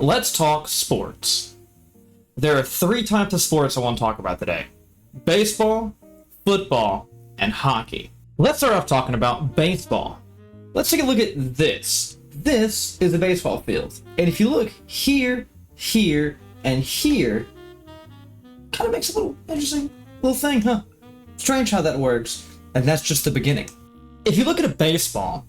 let's talk sports. There are three types of sports I want to talk about today: baseball, football, and hockey. Let's start off talking about baseball. Let's take a look at this. This is a baseball field. And if you look here, here, and here, kind of makes a little interesting little thing, huh? Strange how that works. And that's just the beginning. If you look at a baseball,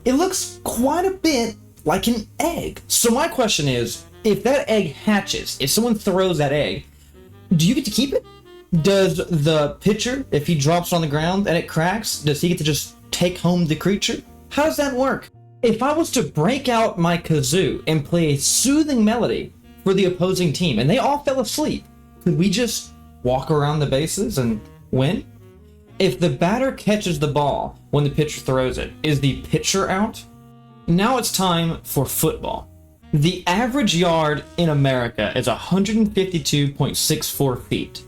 it looks quite a bit like an egg. So my question is, if that egg hatches, if someone throws that egg, do you get to keep it? Does the pitcher, if he drops it on the ground and it cracks, does he get to just take home the creature? How does that work? If I was to break out my kazoo and play a soothing melody for the opposing team and they all fell asleep, could we just walk around the bases and win? If the batter catches the ball when the pitcher throws it, is the pitcher out? Now it's time for football. The average yard in America is 152.64 feet.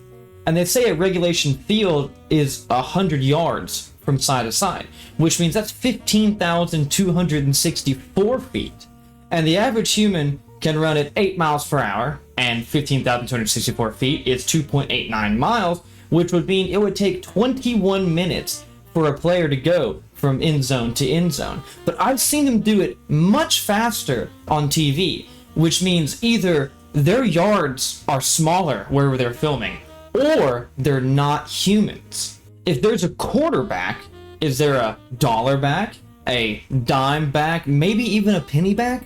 And they say a regulation field is 100 yards from side to side, which means that's 15,264 feet. And the average human can run at 8 miles per hour, and 15,264 feet is 2.89 miles, which would mean it would take 21 minutes for a player to go from end zone to end zone. But I've seen them do it much faster on TV, which means either their yards are smaller wherever they're filming, or they're not humans. If there's a quarterback, is there a dollar back, a dime back, maybe even a penny back?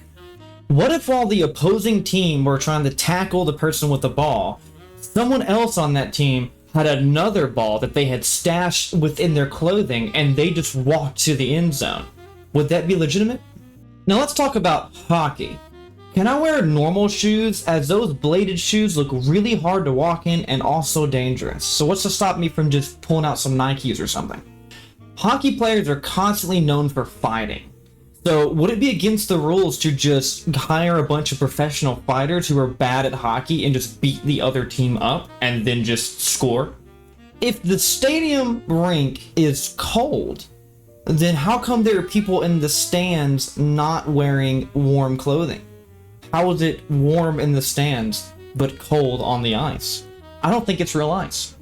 What if while the opposing team were trying to tackle the person with the ball, someone else on that team had another ball that they had stashed within their clothing and they just walked to the end zone? Would that be legitimate? Now let's talk about hockey. Can I wear normal shoes, as those bladed shoes look really hard to walk in and also dangerous? So what's to stop me from just pulling out some Nikes or something? Hockey players are constantly known for fighting. So would it be against the rules to just hire a bunch of professional fighters who are bad at hockey and just beat the other team up and then just score? If the stadium rink is cold, then how come there are people in the stands not wearing warm clothing? How is it warm in the stands but cold on the ice? I don't think it's real ice.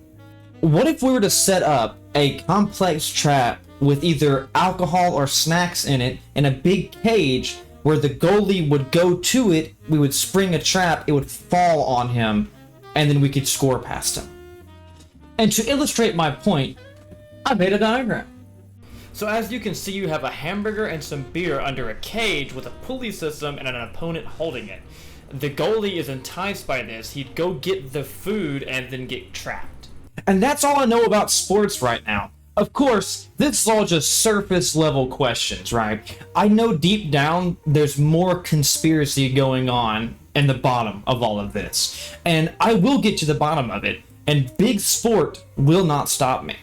What if we were to set up a complex trap with either alcohol or snacks in it in a big cage where the goalie would go to it, we would spring a trap, it would fall on him, and then we could score past him? And to illustrate my point, I made a diagram. So as you can see, you have a hamburger and some beer under a cage with a pulley system and an opponent holding it. The goalie is enticed by this. He'd go get the food and then get trapped. And that's all I know about sports right now. Of course, this is all just surface level questions, right? I know deep down there's more conspiracy going on in the bottom of all of this. And I will get to the bottom of it, and big sport will not stop me.